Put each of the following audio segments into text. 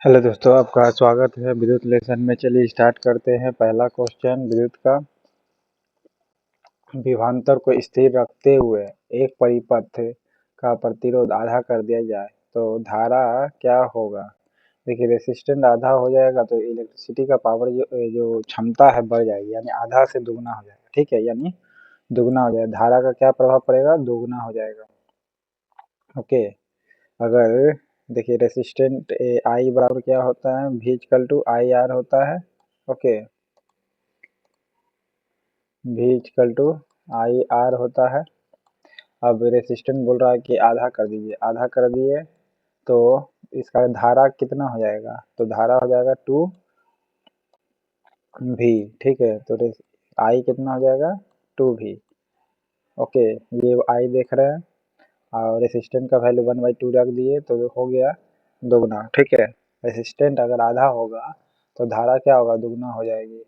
Hello दोस्तों, आपका स्वागत है विद्युत लेसन में। चलिए स्टार्ट करते हैं। पहला क्वेश्चन, विद्युत का विभवांतर को स्थिर रखते हुए एक परिपथ का प्रतिरोध आधा कर दिया जाए तो धारा क्या होगा। देखिए, रेसिस्टेंट आधा हो जाएगा तो इलेक्ट्रिसिटी का पावर जो क्षमता है बढ़ जाएगी, यानी आधा से दुगना हो जाएगा। ठीक है, यानी दुगना हो जाएगा। धारा का क्या प्रभाव पड़ेगा, दुगना हो जाएगा। ओके, अगर देखिए रेसिस्टेंट आई बराबर क्या होता है, V equal to I R होता है। Okay, V equal to I R होता है। अब रेसिस्टेंट बोल रहा है कि आधा कर दीजिए, आधा कर दिए तो इसका धारा कितना हो जाएगा, तो धारा हो जाएगा 2V। ठीक है, तो आई कितना हो जाएगा, 2V। ओके, ये आई देख रहे हैं और रेसिस्टेंट का वैल्यू 1/2 रख दिए तो हो गया दुगना। ठीक है, रेसिस्टेंट अगर आधा होगा तो धारा क्या होगा, दुगना हो जाएगी।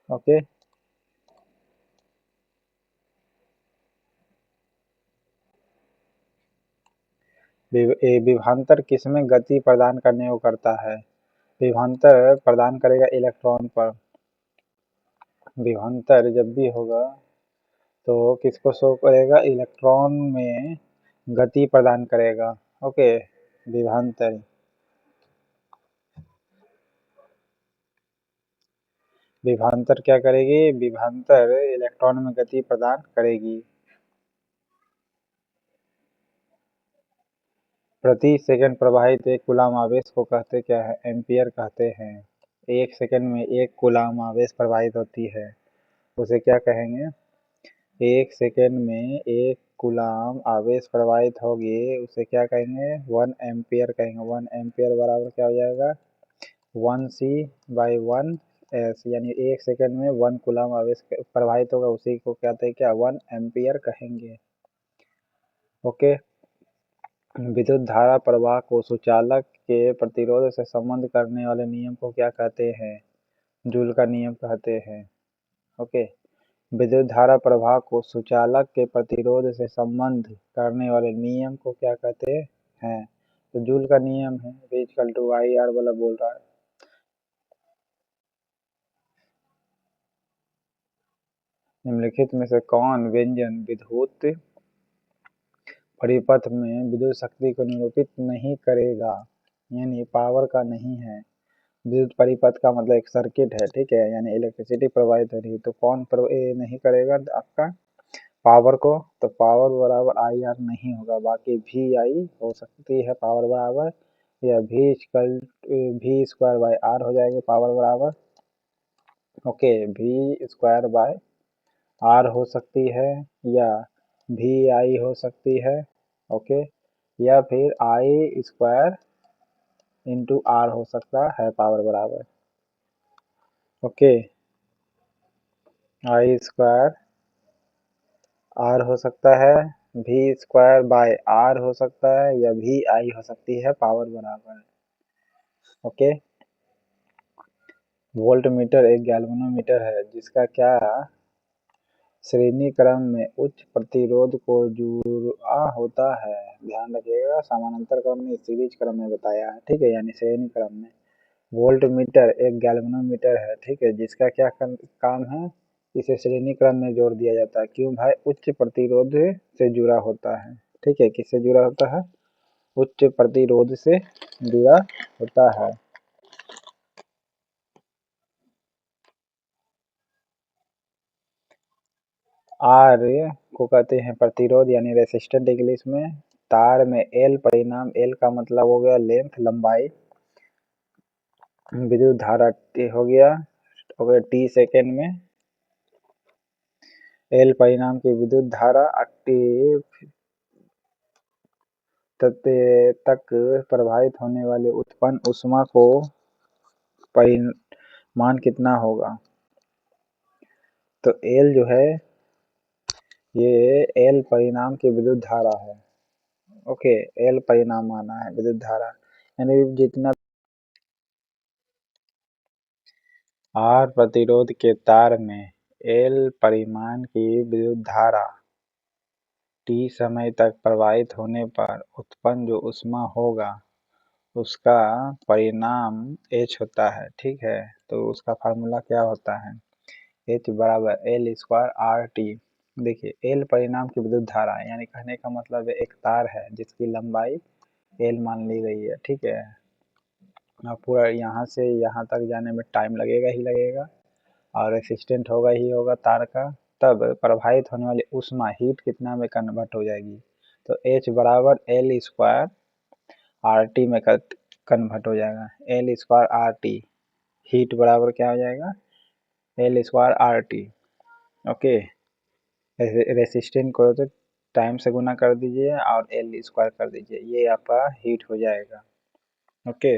ओके, विभवांतर किसमें गति प्रदान करने को करता है। विभवांतर प्रदान करेगा इलेक्ट्रॉन पर। विभवांतर जब भी होगा तो किसको शो करेगा, इलेक्ट्रॉन में गति प्रदान करेगा। ओके, विभवांतर विभवांतर क्या करेगी, विभवांतर इलेक्ट्रॉन में गति प्रदान करेगी। प्रति सेकंड प्रवाहित एक कूलाम आवेश को कहते क्या है, एम्पियर कहते हैं। एक सेकंड में एक कूलाम आवेश प्रवाहित होती है, उसे क्या कहेंगे, एक सेकेंड में एक कूलाम आवेश प्रवाहित होगी, उसे क्या कहेंगे, 1 एम्पियर कहेंगे। 1 एम्पियर बराबर क्या हो जाएगा, 1C/1S, यानी एक सेकेंड में 1 कूलाम आवेश प्रवाहित होगा, उसी को कहते हैं क्या, 1 एम्पियर कहेंगे। ओके, विद्युत धारा प्रवाह को सुचालक के प्रतिरोध से संबंध करने वाले नियम को क्या कहते हैं, जूल का नियम कहते हैं। ओके, विद्युत धारा प्रवाह को सुचालक के प्रतिरोध से संबंध करने वाले नियम को क्या कहते हैं, तो जूल का नियम है। V equal to I R वाला बोल रहा है। निम्नलिखित में से कौन व्यंजन विद्युत परिपथ में विद्युत शक्ति को निरूपित नहीं करेगा, यानी पावर का नहीं है। विद्युत परिपथ का मतलब एक सर्किट है, ठीक है, यानी इलेक्ट्रिसिटी प्रवाहित हो रही है, तो कौन नहीं करेगा आपका पावर को, तो पावर बराबर आई आर नहीं होगा, बाकी भी आई हो सकती है पावर बराबर, या V स्क्वायर बाय आर हो जाएगी पावर बराबर। Okay, V square by R हो सकती है, या भी आई हो सकती है। ओके, या फिर आई स्क्वायर इंटू आर हो सकता है पावर बराबर। ओके, आई स्क्वायर आर हो सकता है, V स्क्वायर बाय आर हो सकता है, या भी आई हो सकती है पावर बराबर। ओके, वोल्ट मीटर एक गैल्वेनोमीटर है जिसका क्या श्रेणी क्रम में उच्च प्रतिरोध को जुड़ा होता है। ध्यान रखिएगा, समानांतर क्रम में, सीरीज क्रम में बताया है, ठीक है, यानी श्रेणी क्रम में। वोल्ट मीटर एक गैल्वेनोमीटर है, ठीक है, जिसका क्या काम है, इसे श्रेणी क्रम में जोड़ दिया जाता है। क्यों भाई, उच्च प्रतिरोध से जुड़ा होता है। ठीक है, किससे जुड़ा होता है, उच्च प्रतिरोध से जुड़ा होता है। आर को कहते हैं प्रतिरोध, यानी रेसिस्टेंट इंग्लिश में। तार में एल परिणाम, एल का मतलब हो गया लेंथ, लंबाई। विद्युत धारा टी हो गया टी सेकेंड में। एल परिणाम की विद्युत धारा टी तक प्रवाहित होने वाले उत्पन्न ऊष्मा को परिमाण कितना होगा, तो एल जो है ये एल परिणाम की विद्युत धारा है। ओके, एल परिणाम आना है विद्युत धारा, यानी जितना आर प्रतिरोध के तार में एल परिमाण की विद्युत धारा टी समय तक प्रवाहित होने पर उत्पन्न जो ऊष्मा होगा उसका परिणाम H होता है, ठीक है। तो उसका फार्मूला क्या होता है, H बराबर L स्क्वायर आर टी। देखिए L परिणाम की विद्युत धारा है, यानी कहने का मतलब है एक तार है जिसकी लंबाई L मान ली गई है, ठीक है। अब पूरा यहाँ से यहाँ तक जाने में टाइम लगेगा ही लगेगा, और रेसिस्टेंट होगा ही होगा तार का। तब प्रभावित होने वाली ऊष्मा हीट कितना में कन्वर्ट हो जाएगी, तो H बराबर L स्क्वायर आर टी में कन्वर्ट हो जाएगा। L square R T heat बराबर क्या हो जाएगा, L square R T. Okay, resistant को तो टाइम से गुना कर दीजिए और L स्क्वायर कर दीजिए, ये आपका हीट हो जाएगा। ओके,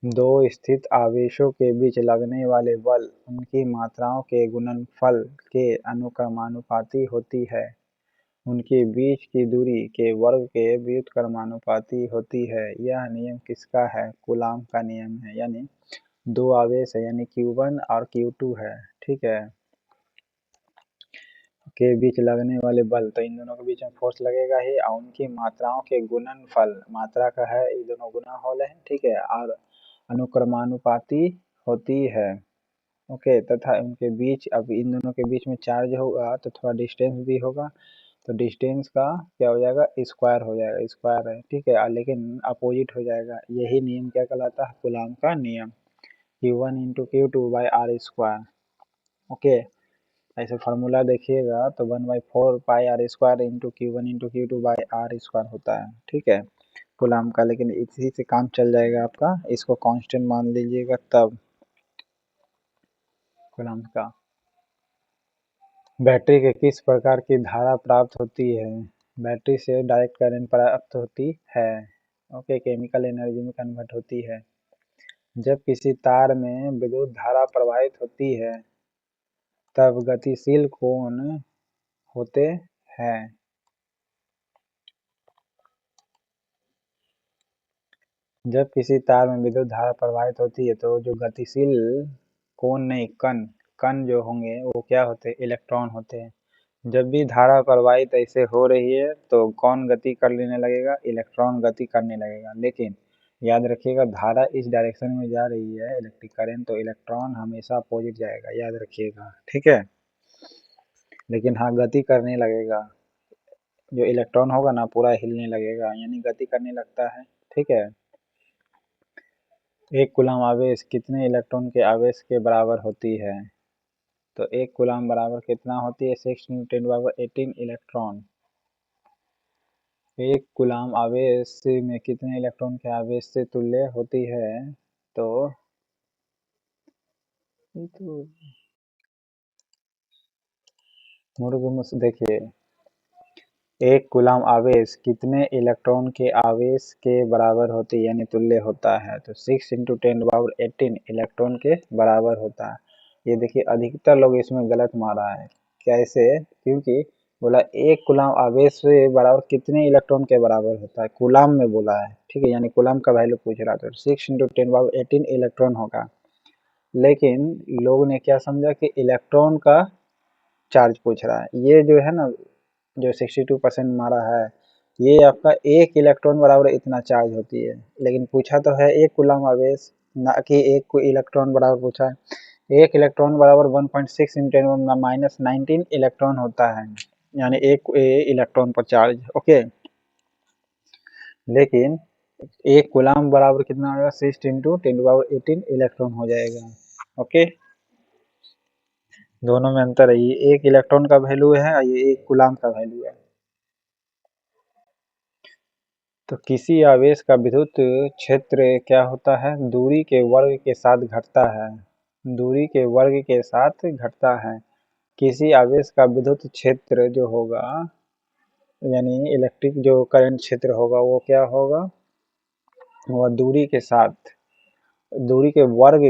दो स्थित आवेशों के बीच लगने वाले बल उनकी मात्राओं के गुणनफल के अनुक्रमानुपाती होती है। उनके बीच की दूरी के वर्ग के व्युत्क्रमानुपाती होती है। यह नियम किसका है, कूलाम का नियम है। यानी दो आवेश है, यानी Q1 और Q2 है, ठीक है, के बीच लगने वाले बल, तो इन दोनों के बीच में फोर्स लगेगा ही, और उनकी मात्राओं के गुणनफल, मात्रा का है, ये दोनों गुना होले हैं, ठीक है, और अनुक्रमानुपाती होती है। ओके, तथा उनके बीच, अब इन दोनों के बीच में चार्ज होगा तो थोड़ा डिस्टेंस भी होगा, तो डिस्टेंस का क्या हो जाएगा, स्क्वायर हो जाएगा, स्क्वायर है, ठीक है, लेकिन अपोजिट हो जाएगा। यही नियम क्या कहलाता है, कूलाम का नियम, Q1 into Q2 by are square. Okay, ऐसे फार्मूला देखिएगा तो 1/4 pi r square into q two by are square होता है, ठीक है, कूलाम का। लेकिन इसी से काम चल जाएगा आपका, इसको कांस्टेंट मान लीजिएगा तब कूलाम का। बैटरी के किस प्रकार की धारा प्राप्त होती है, बैटरी से डायरेक्ट करंट प्राप्त होती है। ओके, केमिकल एनर्जी में कन्वर्ट होती है। जब किसी तार में विद्युत धारा प्रवाहित होती है तब गतिशील कोण होते हैं। जब किसी तार में विद्युत धारा प्रवाहित होती है तो जो गतिशील कोण नहीं, कण कण जो होंगे वो क्या होते हैं, इलेक्ट्रॉन होते हैं। जब भी धारा प्रवाहित ऐसे हो रही है तो कौन गति कर लेने लगेगा, इलेक्ट्रॉन गति करने लगेगा। लेकिन याद रखिएगा धारा इस डायरेक्शन में जा रही है इलेक्ट्रिक करंट, तो इलेक्ट्रॉन हमेशा अपोजिट जाएगा, याद रखिएगा, ठीक है। लेकिन हाँ, गति करने लगेगा, जो इलेक्ट्रॉन होगा ना पूरा हिलने लगेगा, यानी गति करने लगता है, ठीक है। एक कूलम आवेश कितने इलेक्ट्रॉन के आवेश के बराबर होती है, तो एक कूलम बराबर कितना होती है, 6 × 10⁻18 इलेक्ट्रॉन। एक कूलम आवेश में कितने इलेक्ट्रॉन के आवेश से तुल्य होती है, तो देखिए एक कूलम आवेश कितने इलेक्ट्रॉन के आवेश के बराबर होती है, यानी तुल्य होता है, तो 6 × 10⁻18 इलेक्ट्रॉन के बराबर होता है। ये देखिए अधिकतर लोग इसमें गलत मारा है, कैसे, क्योंकि बोला एक कूलम आवेश से बराबर कितने इलेक्ट्रॉन के बराबर होता है, कूलम में बोला है, ठीक है, यानी कूलम का वैल्यू पूछ रहा था, 6 × 10⁻18 इलेक्ट्रॉन होगा। लेकिन लोगों ने क्या समझा कि इलेक्ट्रॉन का चार्ज पूछ रहा है, ये जो है ना, जो 62% मारा है, ये आपका एक इलेक्ट्रॉन बराबर इतना चार्ज होती है। लेकिन पूछा तो है एक कूलम आवेश, ना कि एक को इलेक्ट्रॉन बराबर पूछा है। एक इलेक्ट्रॉन बराबर 1.6 × 10⁻19 इलेक्ट्रॉन होता है, यानी एक इलेक्ट्रॉन पर चार्ज। ओके, लेकिन एक कूलम बराबर कितना होगा, 6 × 10⁻18 इलेक्ट्रॉन हो जाएगा। ओके, दोनों में अंतर है, ये एक इलेक्ट्रॉन का वैल्यू है और ये एक कूलम का वैल्यू है। तो किसी आवेश का विद्युत क्षेत्र क्या होता है, दूरी के वर्ग के साथ घटता है, दूरी के वर्ग के साथ घटता है। किसी आवेश का विद्युत क्षेत्र जो होगा, यानी इलेक्ट्रिक जो करंट क्षेत्र होगा, वो क्या होगा, वह दूरी के साथ, दूरी के वर्ग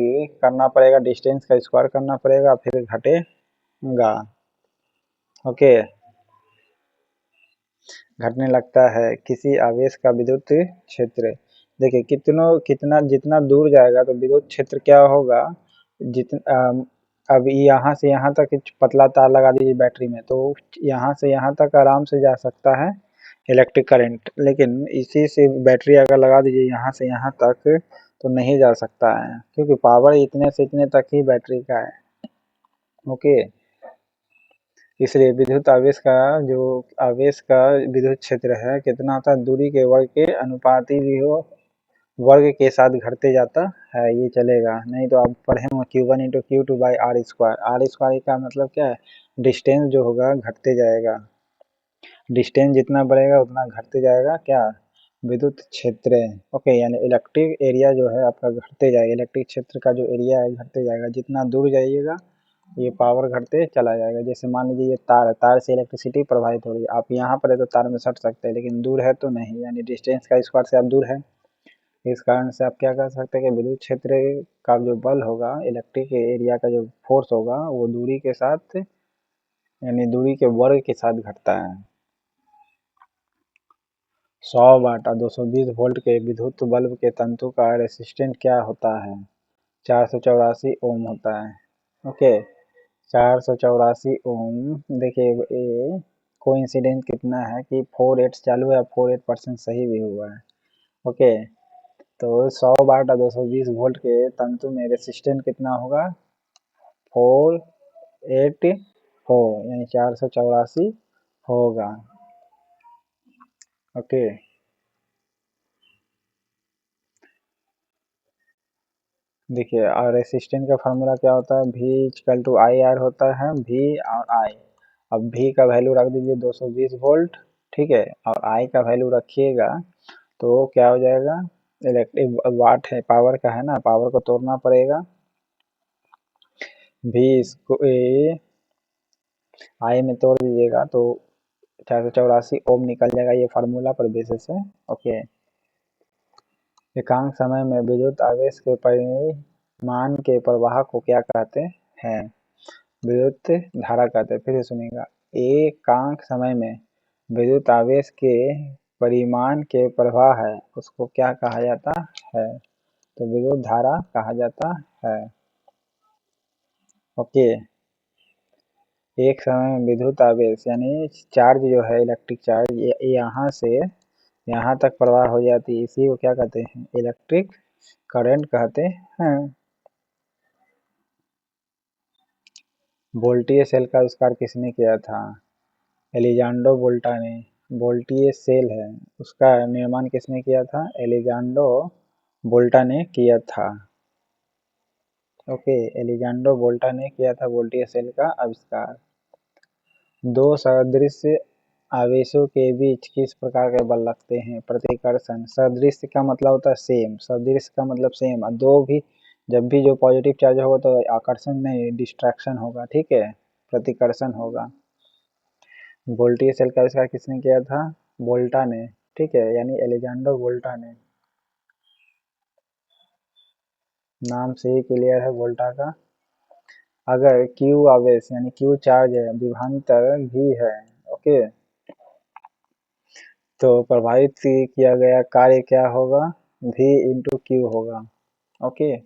करना पड़ेगा, डिस्टेंस का स्क्वायर करना पड़ेगा, फिर घटेगा। ओके, घटने लगता है किसी आवेश का विद्युत क्षेत्र। देखिए कितना जितना दूर जाएगा तो विद्युत क्षेत्र क्या होगा, अब यहाँ से यहाँ तक पतला तार लगा दीजिए बैटरी में, तो यहाँ से यहाँ तक आराम से जा सकता है, इलेक्ट्रिक करंट, लेकिन इसी से बैटरी अगर लगा दीजिए यहाँ से यहाँ तक तो नहीं जा सकता है, क्योंकि पावर इतने से इतने तक ही बैटरी का है। ओके, इसलिए विद्युत आवेश का जो आवेश का विद्युत क्षेत्र है कितना होता है, दूरी के वर्ग के अनुपाती भी हो, वर्ग के साथ घटते जाता है, ये चलेगा। नहीं तो आप पढ़े होंगे Q1 into Q2 by are square. R square का मतलब क्या है, डिस्टेंस जो होगा घटते जाएगा, डिस्टेंस जितना बढ़ेगा उतना घटते जाएगा क्या, विद्युत क्षेत्र। ओके, यानी इलेक्ट्रिक एरिया जो है आपका घटते जाएगा, इलेक्ट्रिक क्षेत्र का जो एरिया है घटते जाएगा, जितना दूर जाइएगा ये पावर घटते चला जाएगा। जैसे मान लीजिए ये तार है, तार से इलेक्ट्रिसिटी प्रवाहित हो रही है, आप यहाँ पर है तो तार में सट सकते हैं, लेकिन दूर है तो नहीं, यानी डिस्टेंस का स्क्वायर से आप दूर है। इस कारण से आप क्या कर सकते हैं कि विद्युत क्षेत्र का जो बल होगा, इलेक्ट्रिक एरिया का जो फोर्स होगा वो दूरी के साथ, यानी दूरी के वर्ग के साथ घटता है। 100 वाट और 220 वोल्ट के विद्युत बल्ब के तंतु का रेसिस्टेंट क्या होता है, 484 ओम होता है। ओके, 484 ओम। देखिए ये कोइंसिडेंस कितना है कि 48 चालू है, 48% सही भी हुआ है। ओके, तो 100 वाट और 220 वोल्ट के तंतु में रेसिस्टेंट कितना होगा, 484, यानी 484 होगा। ओके, देखिए और रेसिस्टेंट का फार्मूला क्या होता है, V equal to I R होता है, V और I। अब V का वैल्यू रख दीजिए 220 वोल्ट, ठीक है, और I का वैल्यू रखिएगा तो क्या हो जाएगा, इलेक्ट्रिक वाट है, पावर का है ना, पावर को तोड़ना पड़ेगा, V इसको I में तोड़ दीजिएगा तो 484 ओम निकल जाएगा, ये फार्मूला पर बेसिस है। ओके, एकांक समय में विद्युत आवेश के परिमाण के प्रवाह को क्या कहते हैं, विद्युत धारा कहते हैं। फिर से सुनिएगा, एकांक समय में विद्युत आवेश के परिमाण के प्रवाह है उसको क्या कहा जाता है, तो विद्युत धारा कहा जाता है। ओके, एक समय में विद्युत आवेश यानी चार्ज जो है, इलेक्ट्रिक चार्ज, ये यहाँ से यहाँ तक प्रवाह हो जाती है, इसी को क्या कहते हैं, इलेक्ट्रिक करंट कहते हैं। वोल्टीय सेल का आविष्कार किसने किया था, एलिजांडो वोल्टा ने। वोल्टीय सेल है उसका निर्माण किसने किया था, एलिजांडो वोल्टा ने किया था। ओके, एलिजांडो वोल्टा ने किया था वोल्टीय सेल का आविष्कार। दो सदृश आवेशों के बीच किस प्रकार के बल लगते हैं, प्रतिकर्षण। सदृश का मतलब होता है सेम, सदृश का मतलब सेम, और दो भी जब भी जो पॉजिटिव चार्ज होगा तो आकर्षण नहीं, डिस्ट्रैक्शन होगा, ठीक है, प्रतिकर्षण होगा। वोल्टीय सेल का आविष्कार किसने किया था, वोल्टा ने, ठीक है, यानी एलेजांडो वोल्टा ने, नाम से ही क्लियर है वोल्टा का। अगर Q आवेश यानी Q चार्ज है, विभवांतर V है, ओके, तो प्रभावित किया गया कार्य क्या होगा, V इंटू क्यू होगा। ओके,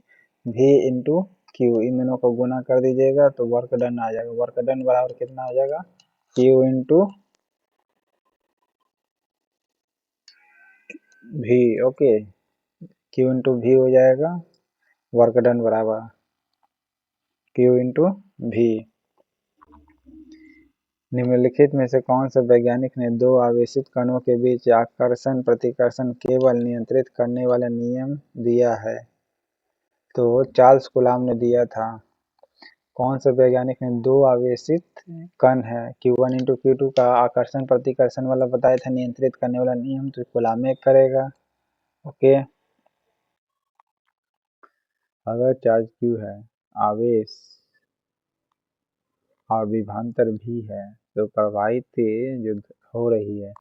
V इंटू क्यू, इन दोनों को गुना कर दीजिएगा तो वर्क डन आ जाएगा, वर्क डन बराबर कितना हो जाएगा, Q into V। Okay, Q into V हो जाएगा, वर्क डन बराबर Q इंटू V। निम्नलिखित में से कौन से वैज्ञानिक ने दो आवेशित कणों के बीच आकर्षण प्रतिकर्षण केवल नियंत्रित करने वाला नियम दिया है, तो चार्ल्स कूलॉम ने दिया था। कौन से वैज्ञानिक ने दो आवेशित कण है Q1 इंटू Q2 का आकर्षण प्रतिकर्षण वाला बताया था नियंत्रित करने वाला नियम, तो कूलॉम करेगा। ओके, अगर चार्ज Q है, आवेश और विभवांतर भी है, तो प्रवाहित जो हो रही है,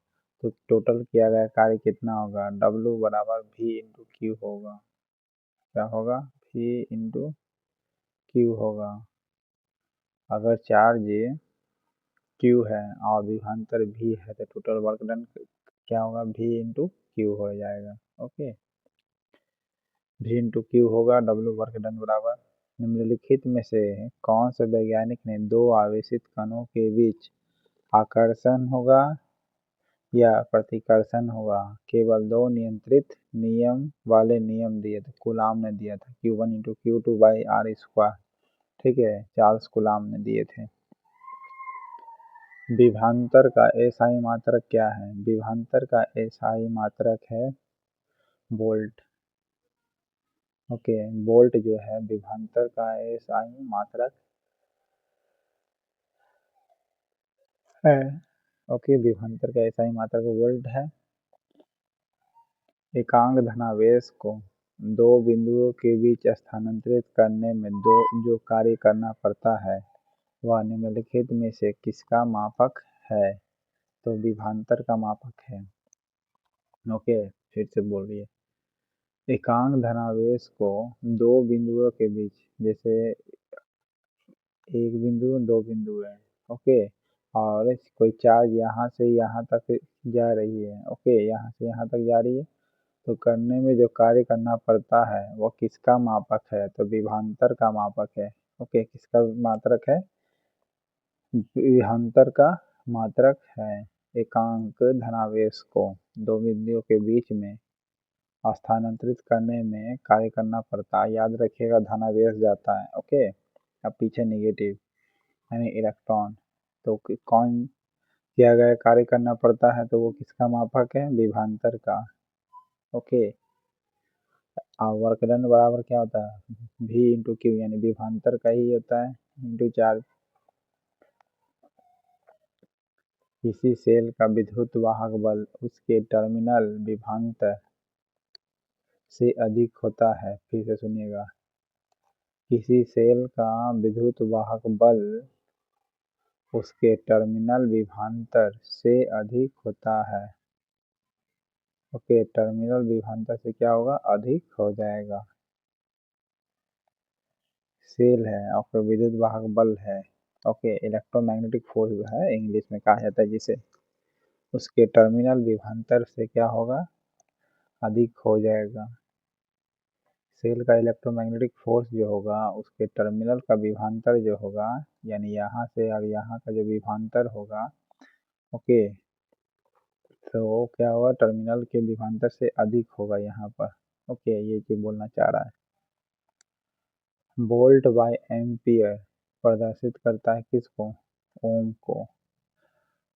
तो टोटल किया गया कार्य कितना होगा, W बराबर V इंटू क्यू होगा। क्या होगा, V इंटू क्यू होगा। अगर चार्ज Q है और विभवांतर भी है तो टोटल वर्क डन क्या होगा, V इंटू क्यू हो जाएगा। ओके, V इंटू क्यू होगा, W वर्क डन बराबर। निम्नलिखित में से कौन से वैज्ञानिक ने दो आवेशित कणों के बीच आकर्षण होगा या प्रतिकर्षण होगा। केवल दो नियंत्रित नियम वाले नियम दिए थे, कूलाम ने दिया था Q1 × Q2/R²। ठीक है, चार्ल्स कूलाम ने दिए थे। विभवांतर का एसआई मात्रक क्या है? विभवांतर का एसआई मात्रक है वोल्ट। ओके, वोल्ट जो है विभवांतर का एसआई मात्रक है। ओके, विभवांतर का एसआई मात्रक वोल्ट है। एकांक धनावेश को दो बिंदुओं के बीच स्थानांतरित करने में जो कार्य करना पड़ता है वह निम्नलिखित में से किसका मापक है? तो विभवांतर का मापक है। ओके, फिर से बोल रही है। एकांक धनावेश को दो बिंदुओं के बीच, जैसे एक बिंदु दो बिंदु है, ओके, और कोई चार्ज यहाँ से यहाँ तक जा रही है, ओके, यहाँ से यहाँ तक जा रही है, तो करने में जो कार्य करना पड़ता है वो किसका मापक है? तो विभवांतर का मापक है। ओके, किसका मात्रक है? विभवांतर का मात्रक है। एकांक धनावेश को दो बिंदुओं के बीच में स्थानांतरित करने में कार्य करना पड़ता है। याद रखिएगा, धनावेश जाता है, ओके, अब पीछे नेगेटिव यानी इलेक्ट्रॉन, तो कौन किया गया कार्य करना पड़ता है, तो वो किसका मापक है? विभवांतर का। ओके, वर्क डन बराबर क्या होता है? V × Q, यानी विभवांतर का ही होता है इंटू चार्ज। किसी सेल का विद्युत वाहक बल उसके टर्मिनल विभवांतर से अधिक होता है। फिर से सुनिएगा, किसी सेल का विद्युत वाहक बल उसके टर्मिनल विभवांतर से अधिक होता है। ओके, टर्मिनल विभवांतर से क्या होगा? अधिक हो जाएगा। सेल है और फिर विद्युत वाहक बल है, ओके, इलेक्ट्रोमैग्नेटिक फोर्स है इंग्लिश में कहा जाता है जिसे, उसके टर्मिनल विभवांतर से क्या होगा? अधिक हो जाएगा। सेल का इलेक्ट्रोमैग्नेटिक फोर्स जो होगा उसके टर्मिनल का विभवांतर जो होगा, यानी यहाँ से और यहाँ का जो विभवांतर होगा, ओके, तो क्या होगा? टर्मिनल के विभवांतर से अधिक होगा यहाँ पर। ओके, ये चीज बोलना चाह रहा है। वोल्ट बाय एम्पियर प्रदर्शित करता है किसको? ओम को।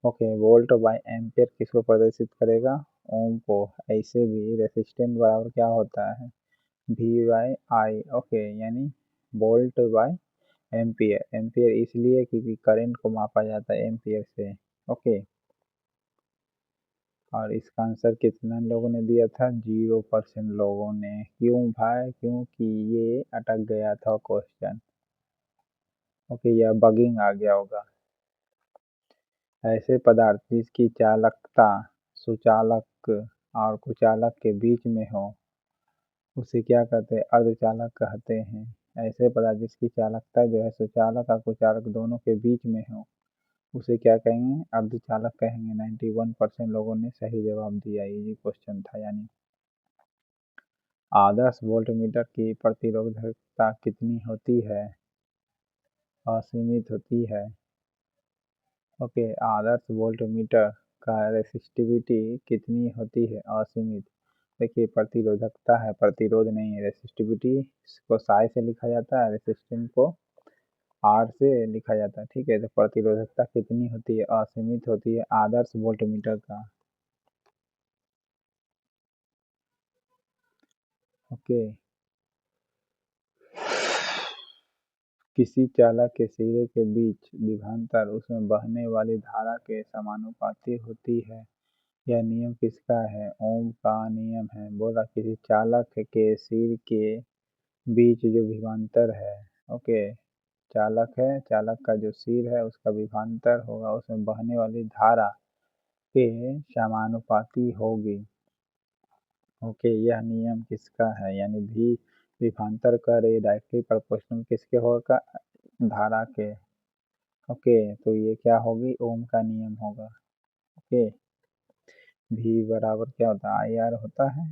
ओके, वोल्ट बाय एम्पियर किसको प्रदर्शित करेगा? ओम को। ऐसे भी रेसिस्टेंस बराबर क्या होता है? V/I। ओके, यानी वोल्ट बाय एम्पियर। एम्पियर इसलिए क्योंकि करंट को मापा जाता है एम्पियर से। ओके, और इसका आंसर कितने लोगों ने दिया था? 0% लोगों ने। क्यों भाई? क्योंकि ये अटक गया था क्वेश्चन। ओके, यह बगिंग आ गया होगा। ऐसे पदार्थ जिसकी चालकता सुचालक और कुचालक के बीच में हो उसे क्या कहते हैं? अर्धचालक कहते हैं। ऐसे पदार्थ जिसकी चालकता जो है सुचालक और कुचालक दोनों के बीच में हो उसे क्या कहेंगे? अर्धचालक कहेंगे। 91% लोगों ने सही जवाब दिया। इजी क्वेश्चन था। यानी आदर्श वोल्टमीटर की प्रतिरोधकता कितनी होती है? असीमित होती है। ओके, आदर्श वोल्टमीटर का रेसिस्टिविटी कितनी होती है? असीमित। देखिए, प्रतिरोधकता है, प्रतिरोध नहीं है। रेसिस्टिविटी को साई से लिखा जाता है, रेसिस्टेंस को आर से लिखा जाता है। ठीक है, तो प्रतिरोधकता कितनी होती है? असीमित होती है आदर्श वोल्टमीटर का। ओके, किसी चालक के सिरे के बीच विभवांतर उसमें बहने वाली धारा के समानुपाती होती है। यह नियम किसका है? ओम का नियम है। बोला किसी चालक के सिर के बीच जो विभवांतर है, ओके, चालक है, चालक का जो सिर है उसका विभवांतर होगा उसमें बहने वाली धारा के समानुपाती होगी। ओके, यह नियम किसका है? यानी भी विभवांतर का रे डायरेक्टली प्रोपोर्शनल किसके होगा? धारा के। ओके, तो ये क्या होगी? ओम का नियम होगा। ओके, भी बराबर क्या होता है? IR होता है।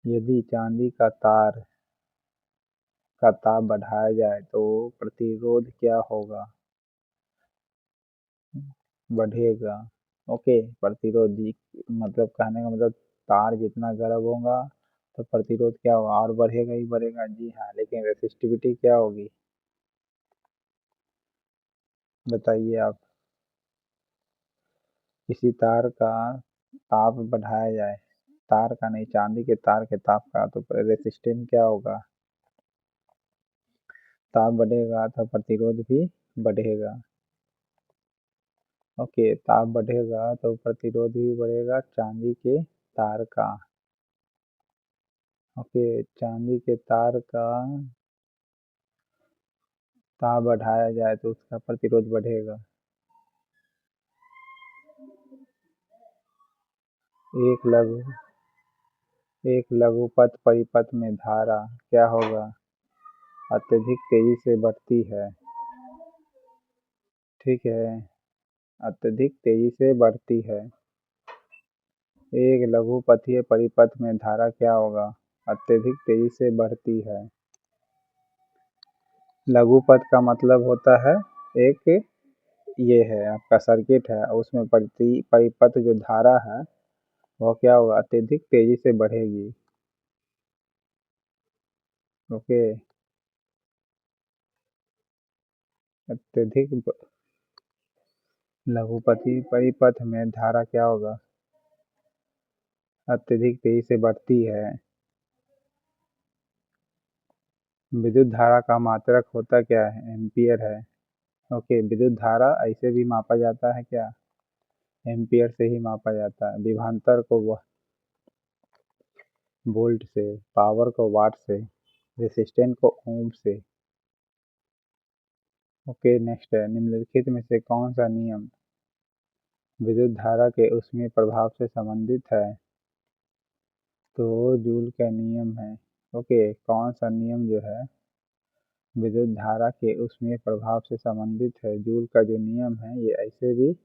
यदि चांदी का ताप बढ़ाया जाए तो प्रतिरोध क्या होगा? बढ़ेगा। ओके, प्रतिरोधी मतलब कहने का मतलब तार जितना गर्म होगा तो प्रतिरोध क्या होगा, और बढ़ेगा ही बढ़ेगा। जी हाँ, लेकिन रेसिस्टिविटी क्या होगी, बताइए आप। किसी तार का ताप बढ़ाया जाए, तार का नहीं, चांदी के तार के ताप का, तो रेसिस्टेंस क्या होगा, ताप बढ़ेगा तो प्रतिरोध भी बढ़ेगा। ओके, ताप बढ़ेगा तो प्रतिरोध भी बढ़ेगा चांदी के तार का। ओके, चांदी के तार का ताप बढ़ाया जाए तो उसका प्रतिरोध बढ़ेगा। एक लघु एक लघुपथ परिपथ में धारा क्या होगा, अत्यधिक तेजी से बढ़ती है। ठीक है, अत्यधिक तेजी से बढ़ती है। एक लघुपथीय परिपथ में धारा क्या होगा, अत्यधिक तेजी से बढ़ती है। लघुपथ का मतलब होता है एक, ये है आपका सर्किट है, उसमें परिपथ जो धारा है वो क्या होगा, अत्यधिक तेजी से बढ़ेगी। ओके, अत्यधिक लघुपथीय परिपथ में धारा क्या होगा, अत्यधिक तेजी से बढ़ती है। विद्युत धारा का मात्रक होता क्या है, एम्पियर है। ओके, विद्युत धारा ऐसे भी मापा जाता है क्या, एम्पियर से ही मापा जाता है। विभवांतर को वोल्ट से, पावर को वाट से, रेसिस्टेंस को ओम से। ओके, नेक्स्ट है, निम्नलिखित में से कौन सा नियम विद्युत धारा के ऊष्मीय प्रभाव से संबंधित है, तो जूल का नियम है। ओके, कौन सा नियम जो है विद्युत धारा के ऊष्मीय प्रभाव से संबंधित है, जूल का जो नियम है ये ऐसे भी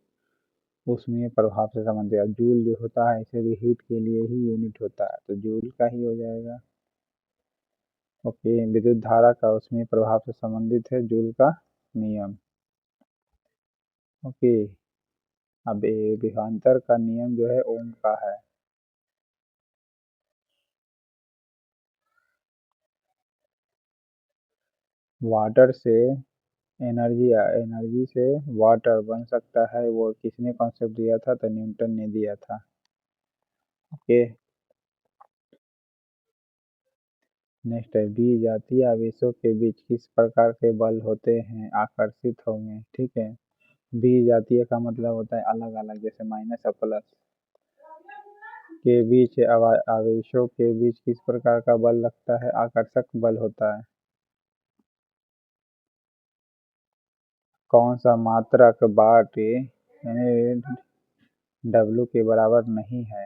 ऊष्मीय प्रभाव से संबंधित है। जूल जो होता है ऐसे भी हीट के लिए ही यूनिट होता है, तो जूल का ही हो जाएगा। ओके, विद्युत धारा का ऊष्मीय प्रभाव से संबंधित है जूल का नियम। ओके, अब विभवांतर का नियम जो है ओम का है। वाटर से एनर्जी, एनर्जी से वाटर बन सकता है, वो किसने कॉन्सेप्ट दिया था, तो न्यूटन ने दिया था। ओके, नेक्स्ट है, बी जातीय आवेशों के बीच किस प्रकार के बल होते हैं, आकर्षित होंगे। ठीक है, बी जातीय का मतलब होता है अलग अलग, जैसे माइनस और प्लस। के बीच आवेशों के बीच किस प्रकार का बल लगता है, आकर्षक बल होता है। कौन सा मात्रक वाट यानी W के बराबर नहीं है,